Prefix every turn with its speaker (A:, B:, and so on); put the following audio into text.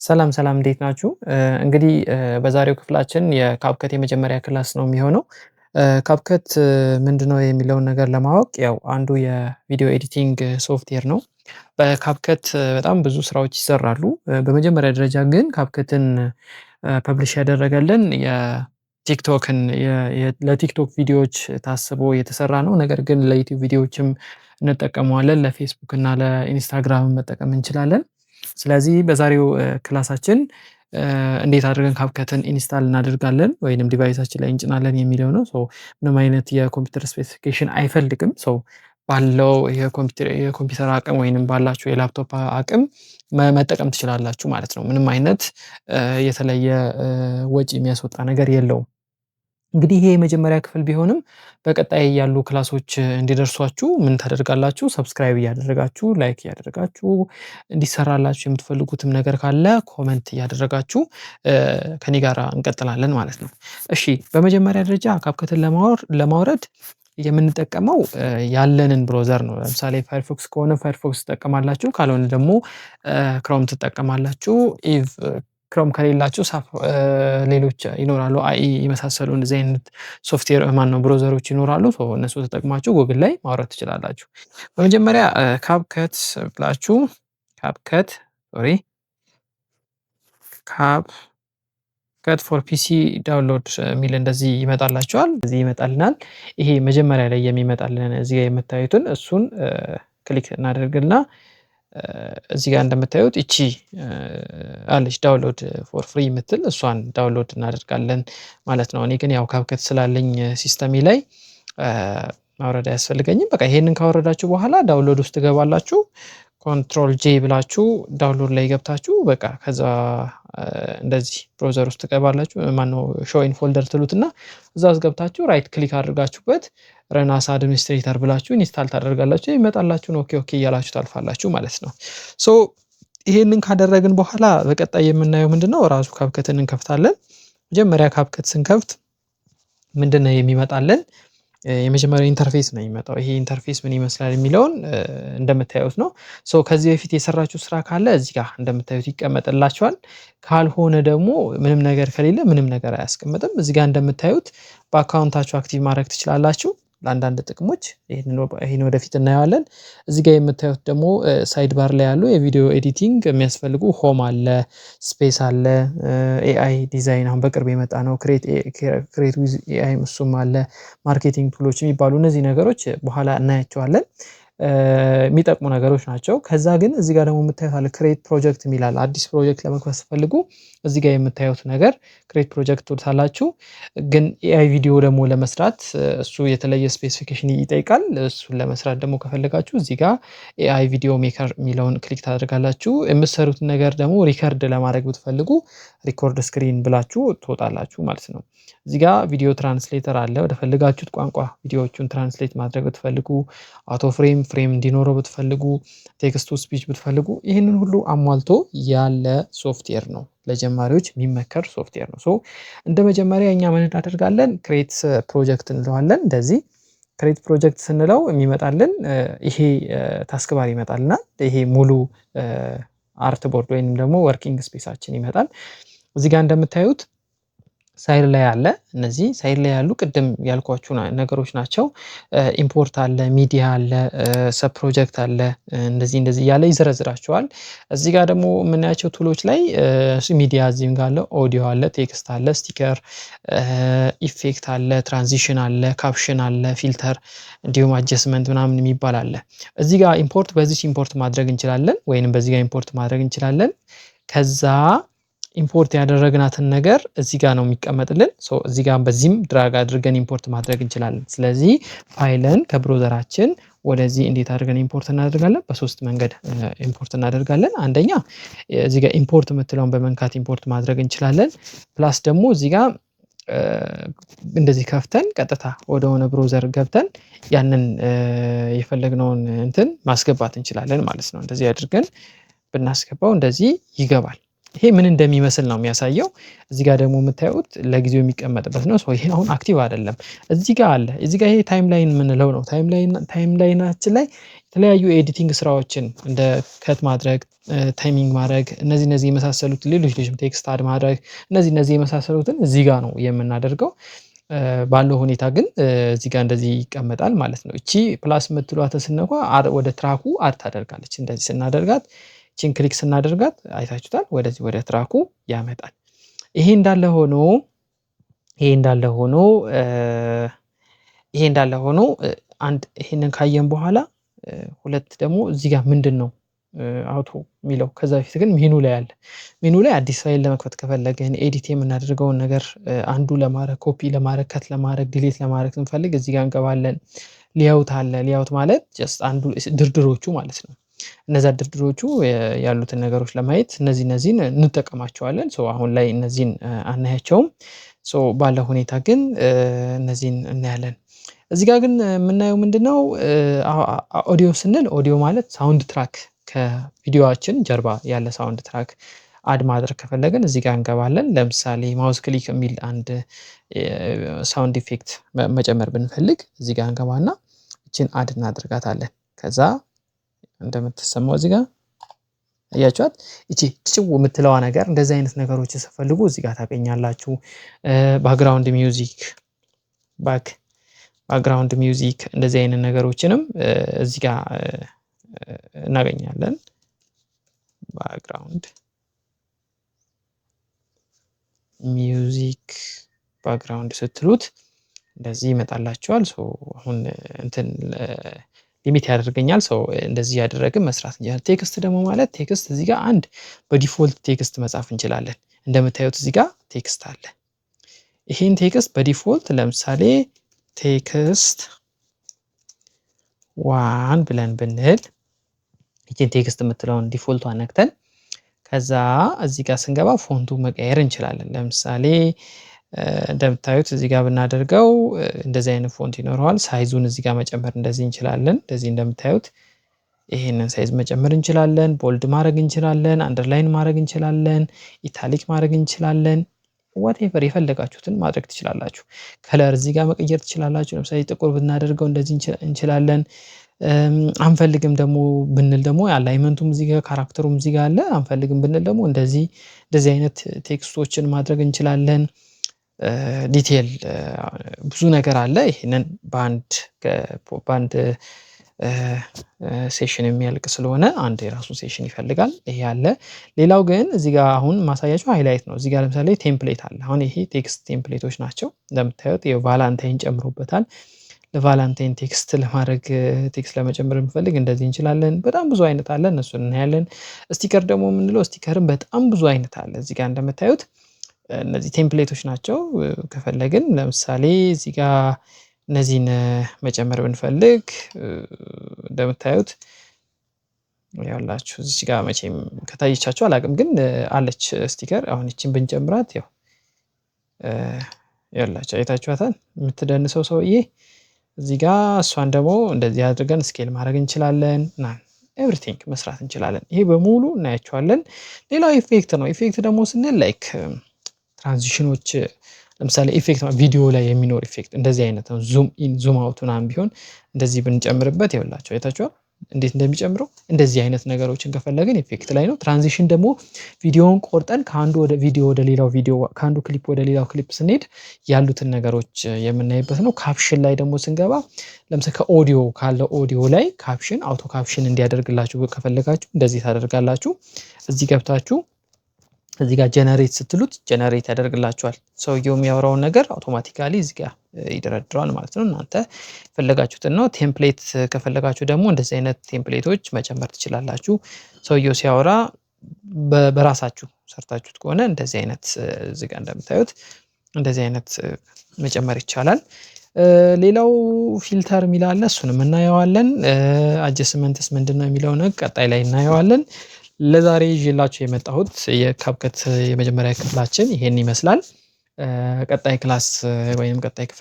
A: ሰላም ሰላም እንዴት ናችሁ? እንግዲህ በዛሬው ክፍላችን የካፕከት የመጀመሪያ ክላስ ነው የሚሆነው። ካፕከት ምንድነው የሚለውን ነገር ለማወቅ ያው አንዱ የቪዲዮ ኤዲቲንግ ሶፍትዌር ነው። በካፕከት በጣም ብዙ ስራዎች ይሰራሉ። በመጀመሪያ ደረጃ ግን ካፕከትን ፐብሊሽ ያደረገልን የቲክቶክን ለቲክቶክ ቪዲዮዎች ታስቦ የተሰራ ነው። ነገር ግን ለዩቲዩብ ቪዲዮዎችም እንጠቀመዋለን ለፌስቡክ እና ለኢንስታግራም መጠቀም እንችላለን። ስለዚህ በዛሬው ክላሳችን እንዴት አድርገን ካፕከትን ኢንስታል እናደርጋለን ወይንም ዲቫይሳችን ላይ እንጭናለን የሚለው ነው። ምንም አይነት የኮምፒውተር ስፔሲፊኬሽን አይፈልግም። ባለው የኮምፒውተር አቅም ወይንም ባላችሁ የላፕቶፕ አቅም መጠቀም ትችላላችሁ ማለት ነው። ምንም አይነት የተለየ ወጪ የሚያስወጣ ነገር የለውም። እንግዲህ ይሄ የመጀመሪያ ክፍል ቢሆንም በቀጣይ ያሉ ክላሶች እንዲደርሷችሁ ምን ታደርጋላችሁ? ሰብስክራይብ እያደረጋችሁ ላይክ እያደረጋችሁ እንዲሰራላችሁ የምትፈልጉትም ነገር ካለ ኮመንት እያደረጋችሁ ከኔ ጋራ እንቀጥላለን ማለት ነው። እሺ በመጀመሪያ ደረጃ ካፕከትን ለማውረድ የምንጠቀመው ያለንን ብሮዘር ነው። ለምሳሌ ፋየርፎክስ ከሆነ ፋየርፎክስ ትጠቀማላችሁ ካልሆነ ደግሞ ክሮም ትጠቀማላችሁ። ኢቭ ክሮም ከሌላችሁ ሌሎች ይኖራሉ አይ የመሳሰሉ እንደዚህ አይነት ሶፍትዌር ማነው ብሮዘሮች ይኖራሉ። እነሱ ተጠቅማችሁ ጉግል ላይ ማውረድ ትችላላችሁ። በመጀመሪያ ካፕከት ብላችሁ ካፕከት ፎር ፒሲ ዳውንሎድ የሚል እንደዚህ ይመጣላችኋል። እዚህ ይመጣልናል። ይሄ መጀመሪያ ላይ የሚመጣልን እዚህ ጋር የምታዩትን እሱን ክሊክ እናደርግና እዚህ ጋር እንደምታዩት እቺ አለች ዳውንሎድ ፎር ፍሪ የምትል እሷን ዳውንሎድ እናደርጋለን ማለት ነው። እኔ ግን ያው ካፕከት ስላለኝ ሲስተሜ ላይ ማውረድ አያስፈልገኝም። በቃ ይሄንን ካወረዳችሁ በኋላ ዳውንሎድ ውስጥ ትገባላችሁ። ኮንትሮል ጄ ብላችሁ ዳውንሎድ ላይ ገብታችሁ በቃ ከዛ እንደዚህ ብሮዘር ውስጥ ትገባላችሁ። ማነው ሾው ኢን ፎልደር ትሉትና እዛ ውስጥ ገብታችሁ ራይት ክሊክ አድርጋችሁበት ረን አስ አድሚኒስትሬተር ብላችሁ ኢንስታል ታደርጋላችሁ። ይመጣላችሁን ኦኬ ኦኬ እያላችሁ ታልፋላችሁ ማለት ነው። ይሄንን ካደረግን በኋላ በቀጣይ የምናየው ምንድነው? ራሱ ካፕከትን እንከፍታለን። መጀመሪያ ካፕከት ስንከፍት ምንድነው የሚመጣልን? የመጀመሪያው ኢንተርፌስ ነው የሚመጣው። ይሄ ኢንተርፌስ ምን ይመስላል የሚለውን እንደምታዩት ነው። ከዚህ በፊት የሰራችሁ ስራ ካለ እዚህ ጋር እንደምታዩት ይቀመጥላችኋል። ካልሆነ ደግሞ ምንም ነገር ከሌለ ምንም ነገር አያስቀምጥም። እዚህ ጋር እንደምታዩት በአካውንታችሁ አክቲቭ ማድረግ ትችላላችሁ ለአንዳንድ ጥቅሞች። ይሄን ወደፊት እናየዋለን። እዚህ ጋር የምታዩት ደግሞ ሳይድ ባር ላይ ያሉ የቪዲዮ ኤዲቲንግ የሚያስፈልጉ ሆም አለ፣ ስፔስ አለ፣ ኤአይ ዲዛይን አሁን በቅርብ የመጣ ነው። ክሬት ዊዝ ኤአይ እሱም አለ። ማርኬቲንግ ቱሎች የሚባሉ እነዚህ ነገሮች በኋላ እናያቸዋለን። የሚጠቅሙ ነገሮች ናቸው። ከዛ ግን እዚህ ጋር ደግሞ የምታዩት አለ ክሬት ፕሮጀክት የሚል አለ። አዲስ ፕሮጀክት ለመክፈት ስትፈልጉ እዚህ ጋር የምታዩት ነገር ክሬት ፕሮጀክት ትሉታላችሁ። ግን ኤአይ ቪዲዮ ደግሞ ለመስራት እሱ የተለየ ስፔሲፊኬሽን ይጠይቃል። እሱን ለመስራት ደግሞ ከፈለጋችሁ እዚህ ጋር ኤአይ ቪዲዮ ሜከር የሚለውን ክሊክ ታደርጋላችሁ። የምትሰሩትን ነገር ደግሞ ሪከርድ ለማድረግ ብትፈልጉ ሪኮርድ ስክሪን ብላችሁ ትወጣላችሁ ማለት ነው። እዚህ ጋር ቪዲዮ ትራንስሌተር አለ። ወደ ፈልጋችሁት ቋንቋ ቪዲዮዎቹን ትራንስሌት ማድረግ ብትፈልጉ፣ አውቶ ፍሬም እንዲኖረው ብትፈልጉ፣ ቴክስት ቱ ስፒች ብትፈልጉ ይህንን ሁሉ አሟልቶ ያለ ሶፍትዌር ነው። ለጀማሪዎች የሚመከር ሶፍትዌር ነው። እንደ መጀመሪያ እኛ ምን እናደርጋለን? ክሬት ፕሮጀክት እንለዋለን። እንደዚህ ክሬት ፕሮጀክት ስንለው የሚመጣልን ይሄ ታስክ ባር ይመጣልና ይሄ ሙሉ አርት ቦርድ ወይንም ደግሞ ወርኪንግ ስፔሳችን ይመጣል። እዚህ ጋር እንደምታዩት ሳይድ ላይ አለ። እነዚህ ሳይድ ላይ ያሉ ቅድም ያልኳችሁ ነገሮች ናቸው። ኢምፖርት አለ፣ ሚዲያ አለ፣ ሰብ ፕሮጀክት አለ። እንደዚህ እያለ ይዘረዝራቸዋል። እዚህ ጋር ደግሞ የምናያቸው ቱሎች ላይ ሚዲያ እዚህም ጋር አለ፣ ኦዲዮ አለ፣ ቴክስት አለ፣ ስቲከር፣ ኢፌክት አለ፣ ትራንዚሽን አለ፣ ካፕሽን አለ፣ ፊልተር እንዲሁም አጀስትመንት ምናምን የሚባል አለ። እዚህ ጋር በዚህ ኢምፖርት ማድረግ እንችላለን ወይንም በዚህ ጋር ኢምፖርት ማድረግ እንችላለን። ከዛ ኢምፖርት ያደረግናትን ነገር እዚህ ጋር ነው የሚቀመጥልን። እዚህ ጋር በዚህም ድራግ አድርገን ኢምፖርት ማድረግ እንችላለን። ስለዚህ ፋይልን ከብሮዘራችን ወደዚህ እንዴት አድርገን ኢምፖርት እናደርጋለን? በሶስት መንገድ ኢምፖርት እናደርጋለን። አንደኛ እዚህ ጋር ኢምፖርት የምትለውን በመንካት ኢምፖርት ማድረግ እንችላለን። ፕላስ ደግሞ እዚህ ጋር እንደዚህ ከፍተን ቀጥታ ወደሆነ ብሮዘር ገብተን ያንን የፈለግነውን እንትን ማስገባት እንችላለን ማለት ነው። እንደዚህ አድርገን ብናስገባው እንደዚህ ይገባል። ይሄ ምን እንደሚመስል ነው የሚያሳየው። እዚህ ጋር ደግሞ የምታዩት ለጊዜው የሚቀመጥበት ነው። ይሄ አሁን አክቲቭ አይደለም። እዚህ ጋር አለ። እዚህ ጋር ይሄ ታይም ላይን የምንለው ነው። ታይም ላይናችን ላይ የተለያዩ ኤዲቲንግ ስራዎችን እንደ ከት ማድረግ፣ ታይሚንግ ማድረግ፣ እነዚህ የመሳሰሉት ሌሎች ቴክስት አድ ማድረግ እነዚህ የመሳሰሉትን እዚህ ጋር ነው የምናደርገው። ባለው ሁኔታ ግን እዚህ ጋር እንደዚህ ይቀመጣል ማለት ነው። እቺ ፕላስ የምትሏት ስነኳ ወደ ትራኩ አድ ታደርጋለች። እንደዚህ ስናደርጋት ቺን ክሊክ ስናደርጋት አይታችሁታል፣ ወደዚህ ወደ ትራኩ ያመጣል። ይሄ እንዳለ ሆኖ አንድ ይሄንን ካየን በኋላ ሁለት ደግሞ እዚህ ጋር ምንድነው አውቶ የሚለው ከዛ በፊት ግን ሜኑ ላይ አለ። ሜኑ ላይ አዲስ ፋይል ለመክፈት ከፈለግን ኤዲት የምናደርገውን ነገር አንዱ ለማድረግ ኮፒ ለማድረግ ከት ለማድረግ ዲሊት ለማድረግ ስንፈልግ እዚህ ጋር እንገባለን። ሌአውት አለ። ሌአውት ማለት ጀስት አንዱ ድርድሮቹ ማለት ነው። እነዛ ድርድሮቹ ያሉትን ነገሮች ለማየት እነዚህን እንጠቀማቸዋለን። አሁን ላይ እነዚህን አናያቸውም። ባለው ሁኔታ ግን እነዚህን እናያለን። እዚህ ጋር ግን የምናየው ምንድነው ኦዲዮ ስንል ኦዲዮ ማለት ሳውንድ ትራክ ከቪዲዮአችን ጀርባ ያለ ሳውንድ ትራክ አድ ማድረግ ከፈለግን እዚህ ጋር እንገባለን። ለምሳሌ ማውስ ክሊክ የሚል አንድ ሳውንድ ኢፌክት መጨመር ብንፈልግ እዚህ ጋር እንገባና እቺን አድ እናደርጋታለን። ከዛ እንደምትሰማው እዚህ ጋር አያችኋት፣ እቺ ጭው የምትለዋ ነገር እንደዚህ አይነት ነገሮች ሲፈልጉ እዚህ ጋር ታገኛላችሁ። ባክግራውንድ ሚውዚክ እንደዚህ አይነት ነገሮችንም እዚህ ጋር እናገኛለን። ባክግራውንድ ሚውዚክ ባክግራውንድ ስትሉት እንደዚህ ይመጣላችኋል። አሁን እንትን ሊሚት ያደርገኛል። እንደዚህ ያደረግን መስራት እንችላለን። ቴክስት ደግሞ ማለት ቴክስት እዚህ ጋር አንድ በዲፎልት ቴክስት መጻፍ እንችላለን። እንደምታዩት እዚህ ጋር ቴክስት አለ። ይሄን ቴክስት በዲፎልት ለምሳሌ ቴክስት 1 ብለን ብንል ይህን ቴክስት የምትለውን ዲፎልቷን ነክተን ከዛ እዚህ ጋር ስንገባ ፎንቱ መቀየር እንችላለን። ለምሳሌ እንደምታዩት እዚህ ጋር ብናደርገው እንደዚህ አይነት ፎንት ይኖረዋል። ሳይዙን እዚህ ጋር መጨመር እንደዚህ እንችላለን። እንደዚህ እንደምታዩት ይሄንን ሳይዝ መጨመር እንችላለን። ቦልድ ማድረግ እንችላለን። አንደርላይን ማድረግ እንችላለን። ኢታሊክ ማድረግ እንችላለን። ዋትኤቨር የፈለጋችሁትን ማድረግ ትችላላችሁ። ከለር እዚህ ጋር መቀየር ትችላላችሁ። ለምሳሌ ጥቁር ብናደርገው እንደዚህ እንችላለን። አንፈልግም ደግሞ ብንል ደግሞ አላይመንቱም እዚህ ጋር ካራክተሩም እዚህ ጋር አለ። አንፈልግም ብንል ደግሞ እንደዚህ አይነት ቴክስቶችን ማድረግ እንችላለን። ዲቴል ብዙ ነገር አለ። ይሄንን በአንድ ሴሽን የሚያልቅ ስለሆነ አንድ የራሱ ሴሽን ይፈልጋል። ይሄ አለ። ሌላው ግን እዚህ ጋር አሁን ማሳያችሁ ሃይላይት ነው። እዚህ ጋር ለምሳሌ ቴምፕሌት አለ። አሁን ይሄ ቴክስት ቴምፕሌቶች ናቸው። እንደምታዩት የቫላንታይን ጨምሮበታል። ለቫላንታይን ቴክስት ለማድረግ ቴክስት ለመጨመር የምፈልግ እንደዚህ እንችላለን። በጣም ብዙ አይነት አለ። እነሱን እናያለን። ስቲከር ደግሞ የምንለው ስቲከርም በጣም ብዙ አይነት አለ። እዚህ ጋር እንደምታዩት እነዚህ ቴምፕሌቶች ናቸው። ከፈለግን ለምሳሌ እዚህ ጋር እነዚህን መጨመር ብንፈልግ እንደምታዩት ያላችሁ እዚህ ጋር መቼም ከታየቻችሁ አላውቅም፣ ግን አለች ስቲከር። አሁን እቺን ብንጨምራት ያላችሁ አይታችኋታል። የምትደንሰው ሰውዬ እዚህ ጋር እሷን ደግሞ እንደዚህ አድርገን ስኬል ማድረግ እንችላለን እና ኤቭሪቲንግ መስራት እንችላለን። ይሄ በሙሉ እናያቸዋለን። ሌላው ኢፌክት ነው። ኢፌክት ደግሞ ስንል ላይክ ትራንዚሽኖች ለምሳሌ ኢፌክት ቪዲዮ ላይ የሚኖር ኢፌክት እንደዚህ አይነት ነው። ዙም ኢን ዙም አውት ምናምን ቢሆን እንደዚህ ብንጨምርበት ይኸውላችሁ አይታችኋል እንዴት እንደሚጨምረው። እንደዚህ አይነት ነገሮችን ከፈለግን ኢፌክት ላይ ነው። ትራንዚሽን ደግሞ ቪዲዮውን ቆርጠን ከአንዱ ወደ ቪዲዮ ወደ ሌላው ቪዲዮ ከአንዱ ክሊፕ ወደ ሌላው ክሊፕ ስንሄድ ያሉትን ነገሮች የምናይበት ነው። ካፕሽን ላይ ደግሞ ስንገባ ለምሳሌ ከኦዲዮ ካለው ኦዲዮ ላይ ካፕሽን አውቶ ካፕሽን እንዲያደርግላችሁ ከፈለጋችሁ እንደዚህ ታደርጋላችሁ። እዚህ ገብታችሁ እዚህ ጋር ጀነሬት ስትሉት ጀነሬት ያደርግላችኋል። ሰውየው የሚያወራውን ነገር አውቶማቲካሊ እዚህ ጋር ይደረድረዋል ማለት ነው። እናንተ ፈለጋችሁትን ነው። ቴምፕሌት ከፈለጋችሁ ደግሞ እንደዚህ አይነት ቴምፕሌቶች መጨመር ትችላላችሁ። ሰውየው ሲያወራ በራሳችሁ ሰርታችሁት ከሆነ እንደዚህ አይነት እዚህ ጋር እንደምታዩት እንደዚህ አይነት መጨመር ይቻላል። ሌላው ፊልተር የሚል አለ። እሱንም እናየዋለን። አጀስትመንትስ ምንድነው የሚለው ነገር ቀጣይ ላይ እናየዋለን። ለዛሬ ይዤላችሁ የመጣሁት የካፕከት የመጀመሪያ ክፍላችን ይሄን ይመስላል። ቀጣይ ክላስ ወይም ቀጣይ ክፍል